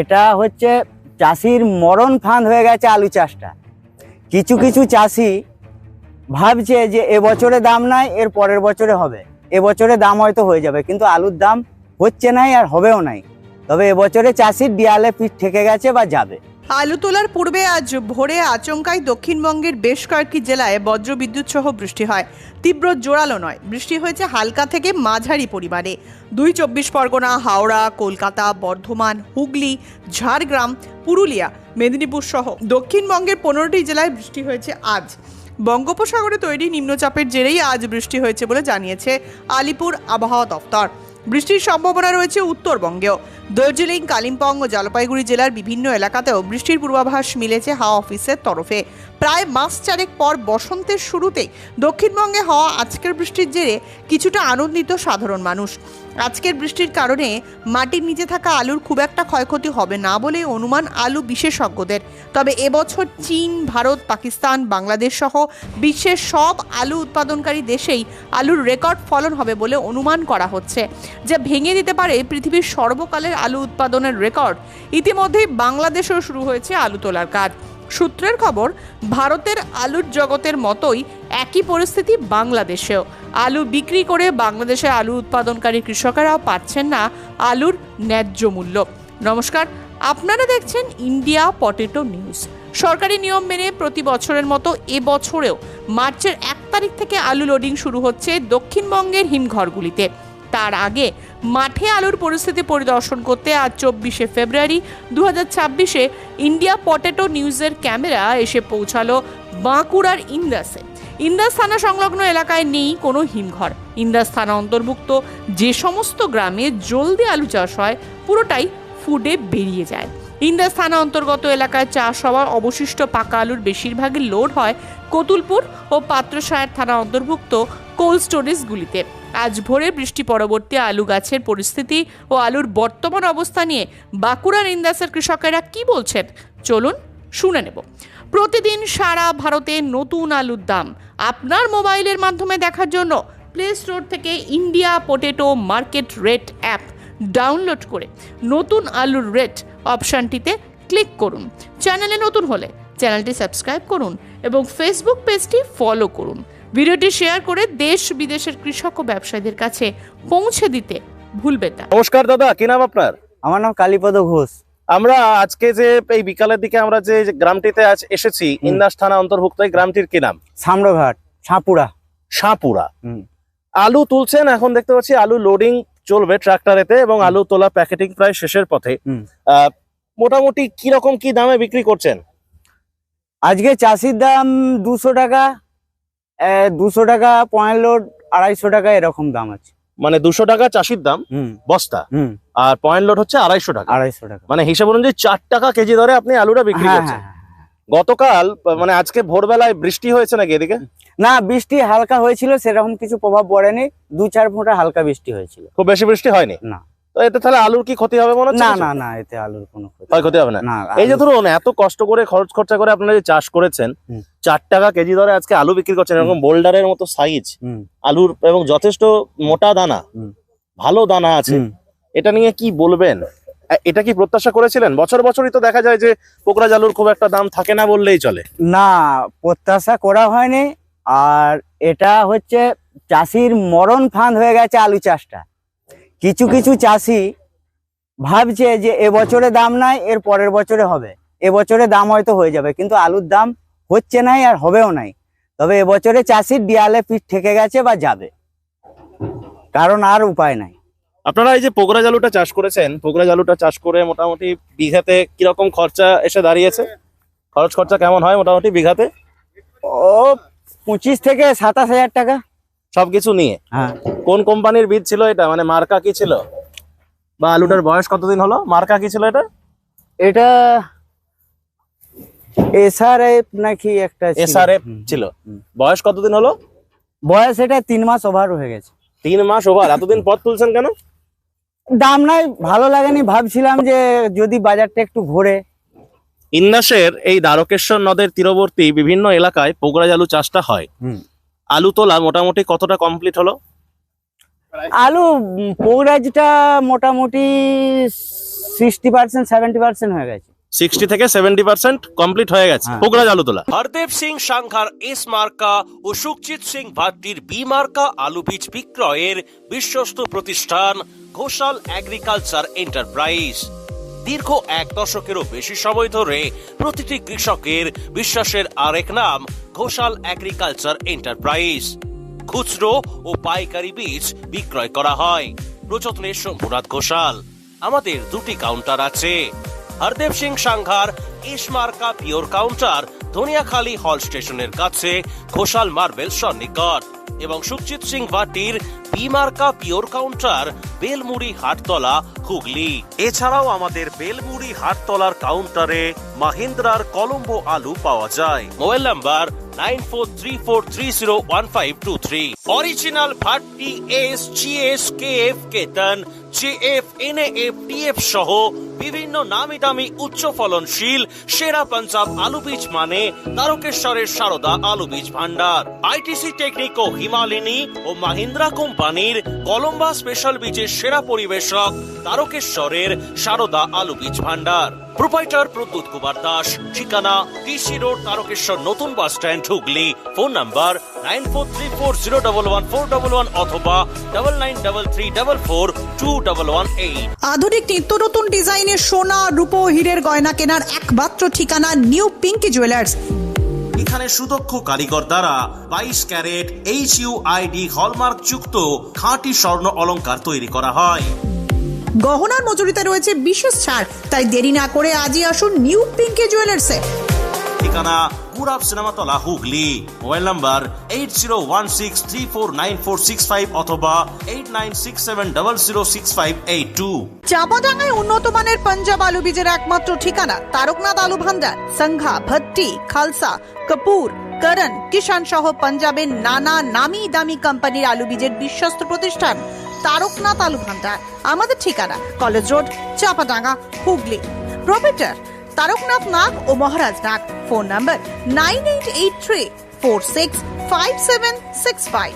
এটা হচ্ছে চাষির মরণ ফাঁদ হয়ে গেছে আলু চাষটা। কিছু কিছু চাষি ভাবছে যে এবছরে দাম নাই, এর পরের বছরে হবে, এবছরে দাম হয়তো হয়ে যাবে, কিন্তু আলুর দাম হচ্ছে নাই আর হবেও নাই। তবে এবছরে চাষির দেয়ালে পিঠ ঠেকে গেছে বা যাবে। আলু তোলার পূর্বে আজ ভোরে আচমকাই দক্ষিণবঙ্গের বেশ কয়েকটি জেলায় বজ্রবিদ্যুৎ সহ বৃষ্টি হয়। তীব্র জোরালো নয়, বৃষ্টি হয়েছে হালকা থেকে মাঝারি পরিমাণে। 24 পরগনা, হাওড়া, কলকাতা, বর্ধমান, হুগলি, ঝাড়গ্রাম, পুরুলিয়া, মেদিনীপুর সহ দক্ষিণবঙ্গের 15টি জেলায় বৃষ্টি হয়েছে আজ। বঙ্গোপসাগরে তৈরি নিম্নচাপের জেরেই আজ বৃষ্টি হয়েছে বলে জানিয়েছে আলিপুর আবহাওয়া দফতর। বৃষ্টির সম্ভাবনা রয়েছে উত্তরবঙ্গেও। দার্জিলিং, কালিম্পং ও জলপাইগুড়ি জেলার বিভিন্ন এলাকাতেও বৃষ্টির পূর্বাভাস মিলেছে হাওয়া অফিসের তরফে। প্রায় মাস চারেক পর বসন্তের শুরুতেই দক্ষিণবঙ্গে হওয়া আজকের বৃষ্টির জেরে কিছুটা আনন্দিত সাধারণ মানুষ। আজকের বৃষ্টির কারণে মাটির নিচে থাকা আলুর খুব একটা ক্ষয়ক্ষতি হবে না বলে অনুমান আলু বিশেষজ্ঞদের। তবে এবছর চীন, ভারত, পাকিস্তান, বাংলাদেশ সহ বিশ্বের সব আলু উৎপাদনকারী দেশেই আলুর রেকর্ড ফলন হবে বলে অনুমান করা হচ্ছে, যা ভেঙে দিতে পারে পৃথিবীর সর্বকালের আলু উৎপাদনের রেকর্ড। ইতিমধ্যেই বাংলাদেশেও শুরু হয়েছে আলু তোলার কাজ। সূত্রের খবর, ভারতের আলুর জগতের মতোই একই পরিস্থিতি বাংলাদেশেও। আলু বিক্রি করে বাংলাদেশে আলু উৎপাদনকারী কৃষকেরাও পাচ্ছেন না আলুর ন্যায্য মূল্য। নমস্কার, আপনারা দেখছেন ইন্ডিয়া পটেটো নিউজ। সরকারি নিয়ম মেনে প্রতি বছরের মতো এবছরেও মার্চের 1 তারিখ থেকে আলু লোডিং শুরু হচ্ছে দক্ষিণবঙ্গের হিমঘরগুলিতে। তার আগে মাঠে আলুর পরিস্থিতি পরিদর্শন করতে আজ 24শে ফেব্রুয়ারি 2026-এ ইন্ডিয়া পটেটো নিউজের ক্যামেরা এসে পৌঁছালো বাঁকুড়ার ইন্দাসে। ইন্দাস থানা সংলগ্ন এলাকায় নেই কোনো হিমঘর। ইন্দাস থানা অন্তর্ভুক্ত যে সমস্ত গ্রামে জলদি আলু চাষ হয় পুরোটাই ফুডে বেরিয়ে যায়। ইন্দাস থানা অন্তর্গত এলাকায় চাষ হওয়া অবশিষ্ট পাকা আলুর বেশিরভাগই লোড হয় কতুলপুর ও পাত্রসায়ের থানা অন্তর্ভুক্ত কোল্ড স্টোরেজগুলিতে। আজ ভোরে বৃষ্টি পরবর্তী আলু গাছের পরিস্থিতি ও আলুর বর্তমান অবস্থা নিয়ে বাঁকুড়ার ইন্দাসের কৃষকেরা কি বলছেন চলুন শুনে নেব। প্রতিদিন সারা ভারতে নতুন আলুর দাম আপনার মোবাইলের মাধ্যমে দেখার জন্য প্লে স্টোর থেকে India potato market rate app download করে নতুন আলুর রেট অপশানটিতে ক্লিক করুন। চ্যানেলে নতুন হলে চ্যানেলটি সাবস্ক্রাইব করুন এবং ফেসবুক পেজটি ফলো করুন। ভিডিওটি শেয়ার করে দেশ বিদেশের কৃষক ও ব্যবসায়ীদের কাছে পৌঁছে দিতে ভুলবেন না। নমস্কার দাদা, কি নাম আপনার? আমার নাম কালীপদ ঘোষ। আমরা আজকে যে এই বিকালের দিকে আমরা যে গ্রামটিতে আজ এসেছি, ইন্দাস থানা অন্তর্ভুক্ত, এই গ্রামটির কি নাম? সামরঘাট, সাঁপুড়া। সাঁপুড়া। আলু তুলছেন, এখন দেখতে পাচ্ছি আলু লোডিং চলবে ট্রাক্টরেতে এবং আলু তোলা প্যাকেটিং প্রায় শেষের পথে। মোটামুটি কি রকম কি দামে বিক্রি করছেন? আজকে চাষির দাম 200 টাকা, 200 টাকা পয়েন্ট লোড, 250 টাকা এরকম দাম আছে। মানে 200 টাকা চাষির দাম বস্তা, আর পয়েন্ট লোড হচ্ছে 250 টাকা। 250 টাকা মানে হিসাব অনুযায়ী 4 টাকা কেজি দরে আপনি আলুটা বিক্রি করছেন। গতকাল মানে আজকে ভোরবেলায় বৃষ্টি হয়েছে নাকি এদিকে? না, বৃষ্টি হালকা হয়েছিল, সেরকম কিছু প্রভাব পড়েনি। 2-4 ফোঁটা হালকা বৃষ্টি হয়েছিল, খুব বেশি বৃষ্টি হয়নি। না। তো এতে তাহলে আলুর কি ক্ষতি হবে মনে হচ্ছে? না না না, এতে আলুর কোনো ক্ষতি হবে না। না, এই যে ধরুন এত কষ্ট করে খরচ খরচা করে আপনারা যে চাষ করেছেন, 4 টাকা কেজি দরে আজকে আলু বিক্রি করছেন, এরকম বোল্ডারের মতো সাইজ আলুর এবং যথেষ্ট মোটা দানা, ভালো দানা আছে, এটা নিয়ে কি বলবেন? এটা কি প্রত্যাশা করেছিলেন? বছর বছরই তো দেখা যায় যে পোকরাজ আলুর খুব একটা দাম থাকে না বললেই চলে। না, প্রত্যাশা করা হয়নি। আর এটা হচ্ছে চাষির মরণ ফাঁদ হয়ে গেছে আলু চাষটা। কিছু কিছু চাষি ভাবছে যে এবছরে দাম নাই, এর পরের বছরে হবে, এবছরে দাম হয়তো হয়ে যাবে, কিন্তু আলুর দাম হচ্ছে নাই আর হবেও নাই। তবে এবছরে চাষির দেয়ালে পিঠ ঠেকে গেছে বা যাবে, কারণ আর উপায় নাই। আপনারা এই যে পোকরাজ আলুটা চাষ করেছেন, পোকরাজ আলুটা চাষ করে মোটামুটি বিঘাতে কিরকম খরচা এসে দাঁড়িয়েছে? খরচ খরচা কেমন হয় মোটামুটি বিঘাতে? ও 25 থেকে 27 হাজার টাকা সবকিছু নিয়ে। হ্যাঁ। কোন কোম্পানির বীজ ছিল এটা? মানে মার্কা কি ছিল, বা আলুটার বয়স কতদিন হলো? মার্কা কি ছিল এটা? এটা এসআরএফ নাকি একটা এসআরএফ ছিল। বয়স কতদিন হলো? বয়স এটা 3 মাস ওভার হয়ে গেছে। 3 মাস ওভার? এতদিন পর তুলছেন কেন? দাম নাই, ভালো লাগেনি, ভাবছিলাম যে যদি বাজারটা একটু ঘোরে। ইন্দাসের এই দ্বারকেশ্বর নদের তীরবর্তী বিভিন্ন এলাকায় পোকরাজ আলু চাষটা হয়। আলু তোলা মোটামুটি কতটা কমপ্লিট হলো? আলু পোগরাজটা মোটামুটি 60% 70% হয়ে গেছে। 60 থেকে 70% কমপ্লিট হয়ে গেছে হ্যাঁ। পোকরাজ আলু তোলা। হরদেব সিং সাংঘার এস মার্কা ও সুখজিৎ সিং ভাট্টির বি মার্কা আলু বীজ বিক্রয়ের বিশ্বস্ত প্রতিষ্ঠান ঘোষাল এগ্রিকালচার এন্টারপ্রাইজ। দীর্ঘ 1 দশকেরও বেশি সময় ধরে প্রতিটি কৃষকের বিশ্বাসের আরেক নাম ঘোষাল এগ্রিকালচার এন্টারপ্রাইজ। খুচরো ও পাইকারি বীজ বিক্রয় করা হয়। প্রযত্নে শম্ভুনাথ ঘোষাল। আমাদের 2টি কাউন্টার আছে। হরদেব সিং সাংঘার এস মার্কা পিওর কাউন্টার ধনিয়াখালী হল স্টেশনের কাছে ঘোষাল মার্বেল সন্নিকট এবং সুখজিৎ সিং ভাটির বি মার্কা পিওর কাউন্টার বেলমুড়ি হাটতলা হুগলি। এছাড়াও আমাদের বেলমুড়ি হাটতলার কাউন্টারে মাহিন্দ্রার কলম্বো আলু পাওয়া যায়। Mobile number 9434301523। Original Bhatti S GS KF কেতন জেএফ এনএএফ টিএফ সহ বিভিন্ন নামি দামি উচ্চ ফলনশীল সেরা পাঞ্জাব আলু বীজ মানে তারকেশ্বরের সারদা আলু বীজ ভান্ডার। আইটিসি টেকনিক ও হিমালিনী ও মাহিন্দ্রা কোম্পানির কলম্বা স্পেশাল বীজের সেরা পরিবেশক তারকেশ্বরের সারদা আলু বীজ ভান্ডার। প্রোপাইটার প্রদ্যুৎ কুমার দাস। ঠিকানা টিসি রোড তারকেশ্বর নতুন bus stand Hooghly. Phone number 9434011411 অথবা 9933442118। আধুনিক নিত্য নতুন ডিজাইনের সোনা রূপো হীরের গয়না কেনার একমাত্র ঠিকানা নিউ পিঙ্কি জুয়েলার্স। এখানে সুদক্ষ কারিগর দ্বারা 22 ক্যারেট HUID হলমার্ক যুক্ত খাঁটি স্বর্ণ অলংকার তৈরি করা হয়। গহনার মজুরিতে রয়েছে বিশেষ ছাড়, তাই দেরি না করে আজই আসুন নিউ পিঙ্কি জুয়েলার্সে। ঠিকানা পুরাব সিনেমাতলা হুগলি। মোবাইল নাম্বার 8016349465 অথবা 8967006582। চাপাডাঙ্গায় উন্নত মানের পাঞ্জাব আলু বীজের একমাত্র ঠিকানা তারকনাথ আলু ভান্ডার। সংঘা, ভট্টি, খালসা, কপুর, করণ, কিষান সহ পাঞ্জাবের নানা নামি দামি কোম্পানির আলু বীজের বিশ্বস্ত প্রতিষ্ঠান তারকনাথ আলু ভান্ডার। আমাদের ঠিকানা college road, Chapadanga, Hooghly. Proprietor Taraknath Nag ও মহারাজ নাগ। Phone number 9883465765।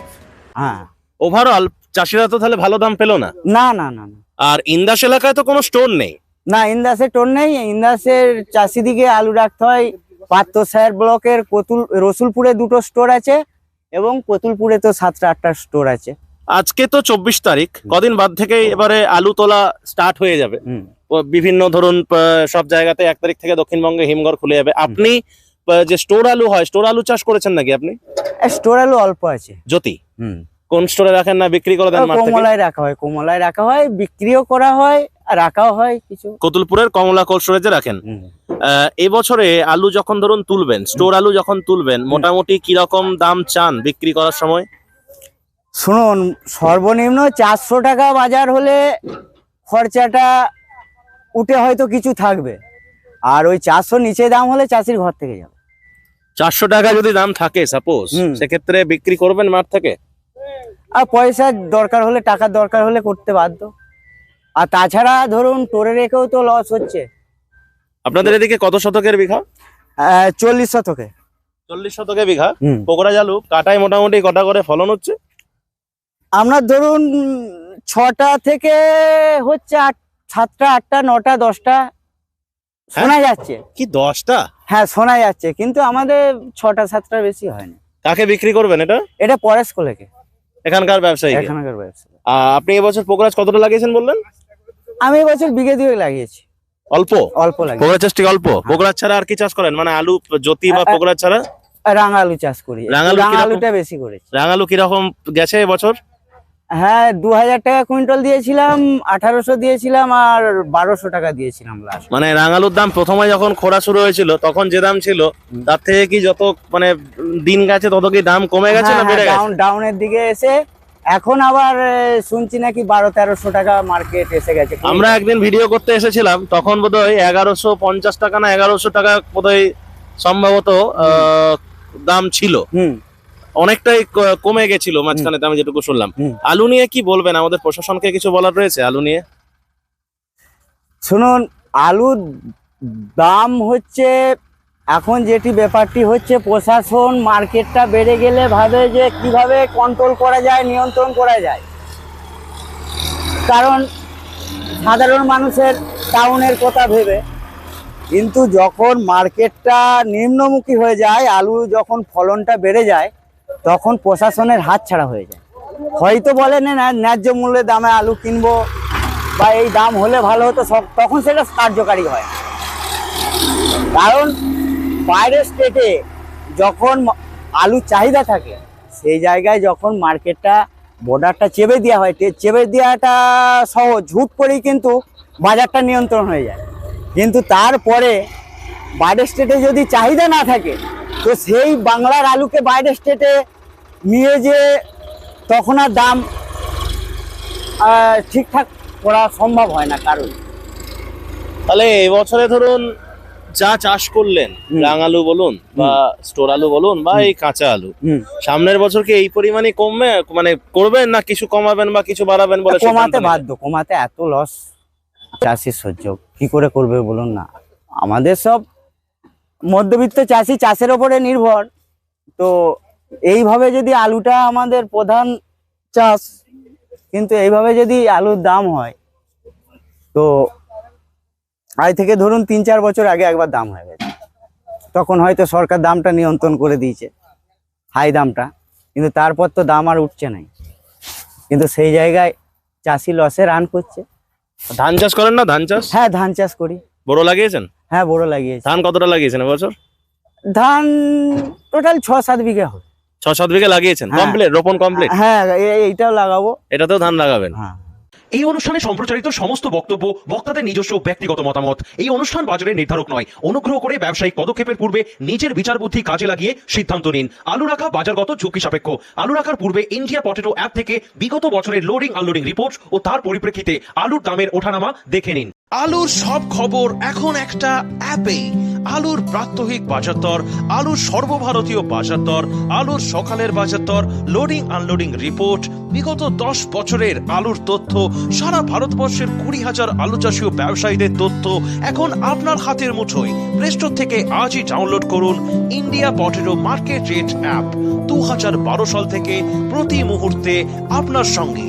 হ্যাঁ। ওভারঅল চাষিরা তো তাহলে ভালো দাম পেলো না। না না না না আর ইন্দাস এলাকায় তো কোনো স্টোর নেই। না, ইন্দাসের টোন নেই। ইন্দাসের চাষিদিকে আলু রাখতে হয়। পাত্র স্যার ব্লকের রসুলপুরে 2টো স্টোর আছে এবং কতুলপুরে তো 7টা-8টা স্টোর আছে। আজকে তো 24 তারিখ, কদিন বাদ থেকে এবারে আলু তোলা স্টার্ট হয়ে যাবে। বিভিন্ন ধরুন সব জায়গাতে 1 তারিখ থেকে দক্ষিণবঙ্গে হিমঘর খুলে যাবে। আপনি যে স্টোর আলু হয়, স্টোর আলু চাষ করেছেন নাকি আপনি? স্টোর আলু অল্প আছে। জ্যোতি কোন স্টোরে রাখেন না বিক্রি করে দেন? মাঠ থেকে কমলায় রাখা হয়, কমলায় রাখা হয়, বিক্রিও করা হয় আর রাখাও হয় কিছু। কতুলপুরের কমলা কোল্ড স্টোরেজে রাখেন। এবছরে আলু যখন ধরুন তুলবেন, স্টোর আলু যখন তুলবেন, মোটামুটি কিরকম দাম চান বিক্রি করার সময়? শুনুন, সর্বনিম্ন 400 টাকা বাজার হলে খরচাটা উঠে হয়তো কিছু থাকবে, আর ওই 400 নিচে দাম হলে চাষির ঘর থেকে যাবে। 400 টাকা যদি দাম থাকে সাপোজ, সেক্ষেত্রে বিক্রি করবেন মাঠ থেকে? আর পয়সার দরকার হলে, টাকার দরকার হলে করতে বাধ্য। আর তাছাড়া ধরুন টোরে রেখেও তো লস হচ্ছে। আপনাদের এদিকে কত শতকের বিঘা? 40 শতকে। 40 শতকে বিঘা। পোকরাজ আলু কাটায় মোটামুটি কটা করে ফলন হচ্ছে? আপনার ধরুন 6টা থেকে হচ্ছে 7টা, 8টা, 9টা, 10টা শোনা যাচ্ছে। কি 10টা? হ্যাঁ শোনা যাচ্ছে, কিন্তু আমাদের 6টা 7টার বেশি হয় না। কাকে বিক্রি করবেন এটা? এটা পরেশ কোলেকে, এখানকার ব্যবসায়ী। এখানকার ব্যবসা। আপনি এবছর পোকরাজ কতটা লাগিয়েছেন বললেন? আমি এবছর বিঘে 2 লাগিয়েছি। অল্প অল্প লাগে। পোকরাজ চাষ ঠিক অল্প? পোকরাজ ছাড়া আর কি চাষ করেন? মানে আলু, জ্যোতি বা পোকরাজ ছাড়া? রাঙা আলু চাষ করি। আলুটা বেশি করেছি। রাঙালু কিরকম গেছে এবছর? হ্যাঁ 2000 টাকা কুইন্টাল দিয়েছিলাম, 1800 দিয়েছিলাম আর 1200 টাকা দিয়েছিলাম লাস্ট। মানে রাঙালুর দাম প্রথমে যখন খরা শুরু হয়েছিল তখন যে দাম ছিল তার থেকে কি যত মানে দিন গেছে তত কি দাম কমে গেছে না বেড়ে গেছে? ডাউনের দিকে এসে এখন আবার শুনছি নাকি 1200-1300 টাকা মার্কেট এসে গেছে। আমরা একদিন ভিডিও করতে এসেছিলাম, তখন বোধহয় 1150 টাকা না 1100 টাকা বোধহয় সম্ভবত দাম ছিল। অনেকটাই কমে গেছিল মাঝখানে, আমি যেটুকু শুনলাম। আলু নিয়ে কি বলবেন? আমাদের প্রশাসনকে কিছু বলার রয়েছে আলু নিয়ে? শুনুন, আলুর দাম হচ্ছে এখন যেটি ব্যাপারটি হচ্ছে, প্রশাসন মার্কেটটা বেড়ে গেলে ভাবে যে কিভাবে কন্ট্রোল করা যায়, নিয়ন্ত্রণ করা যায়। কারণ সাধারণ মানুষের টাউনের কথা ভেবে। কিন্তু যখন মার্কেটটা নিম্নমুখী হয়ে যায়, আলু যখন ফলনটা বেড়ে যায়, তখন প্রশাসনের হাতছাড়া হয়ে যায়। হয়তো বলেন না ন্যায্য মূল্যের দামে আলু কিনবো বা এই দাম হলে ভালো হতো, তখন সেটা কার্যকারী হয় না। কারণ বাইরের স্টেটে যখন আলুর চাহিদা থাকে, সেই জায়গায় যখন মার্কেটটা বর্ডারটা চেপে দেওয়া হয়, চেপে দেওয়াটা সহজ, ঝুট করেই কিন্তু বাজারটা নিয়ন্ত্রণ হয়ে যায়। কিন্তু তারপরে বাইরের স্টেটে যদি চাহিদা না থাকে, তো সেই বাংলার আলুকে বাইরের স্টেটে নিয়ে যে তখন আর দাম ঠিকঠাক করা সম্ভব হয় না। কারণ তাহলে এবছরে ধরুন যা চাষ করলেন, রাঙালু বলুন বা স্টোর আলু বলুন বা এই কাঁচা আলু, সামনের বছর কি এই পরিমাণে কমবে, মানে করবেন না কিছু কমাবেন বা কিছু বাড়াবেন বলে কমাতে বাধ্য, কমাতে এত লস চাষির সহ্য কি করে করবে বলুন না। আমাদের সব মধ্যবিত্ত চাষি, চাষের ওপরে নির্ভর। তো এইভাবে যদি আলুটা আমাদের প্রধান চাষ, কিন্তু এইভাবে যদি আলুর দাম হয়, তো আজ থেকে ধরুন 3-4 বছর আগে একবার দাম হয়ে গেছে, তখন হয়তো সরকার দামটা নিয়ন্ত্রণ করে দিয়েছে, হাই দামটা, কিন্তু তারপর তো দাম আর উঠছে নাই। কিন্তু সেই জায়গায় চাষি লসে রান করছে। ধান চাষ করেন না? ধান চাষ? হ্যাঁ, ধান চাষ করি। বড় লাগিয়েছেন? হ্যাঁ, বড় লাগিয়েছি। ধান কতটা লাগিয়েছেন এবছর? ধান টোটাল 6-7 বিঘা হবে। 6-7 বিঘা লাগিয়েছেন? হ্যাঁ। কমপ্লিট, রোপণ কমপ্লিট? হ্যাঁ, এইটাও লাগাবো। এটাতেও ধান লাগাবেন? হ্যাঁ। এই অনুষ্ঠানে সম্প্রচারিত সমস্ত বক্তব্য বক্তাদের নিজস্ব ব্যক্তিগত মতামত। এই অনুষ্ঠান বাজারের নির্ধারক নয়। অনুগ্রহ করে ব্যবসায়িক পদক্ষেপের পূর্বে নিজের বিচার বুদ্ধি কাজে লাগিয়ে সিদ্ধান্ত নিন। আলু রাখা বাজারগত ঝুঁকি সাপেক্ষ। আলু রাখার পূর্বে ইন্ডিয়া পটেটো অ্যাপ থেকে বিগত বছরের লোডিং আনলোডিং রিপোর্ট ও তার পরিপ্রেক্ষিতে আলুর দামের ওঠানামা দেখে নিন। আলুর সব খবর এখন একটা অ্যাপেই। আলুর প্রাত্যহিক বাজার দর, আলুর সর্বভারতীয় বাজার দর, আলুর সকালের বাজার দর, লোডিং আনলোডিং রিপোর্ট, বিগত 10 বছরের আলুর তথ্য, সারা ভারতবর্ষের 20,000 আলু চাষী ও ব্যবসায়ীদের তথ্য এখন আপনার হাতের মুঠোয়। প্লে স্টোর থেকে আজই ডাউনলোড করুন India potato market rate app. 2012 সাল থেকে প্রতি মুহূর্তে আপনার সঙ্গে।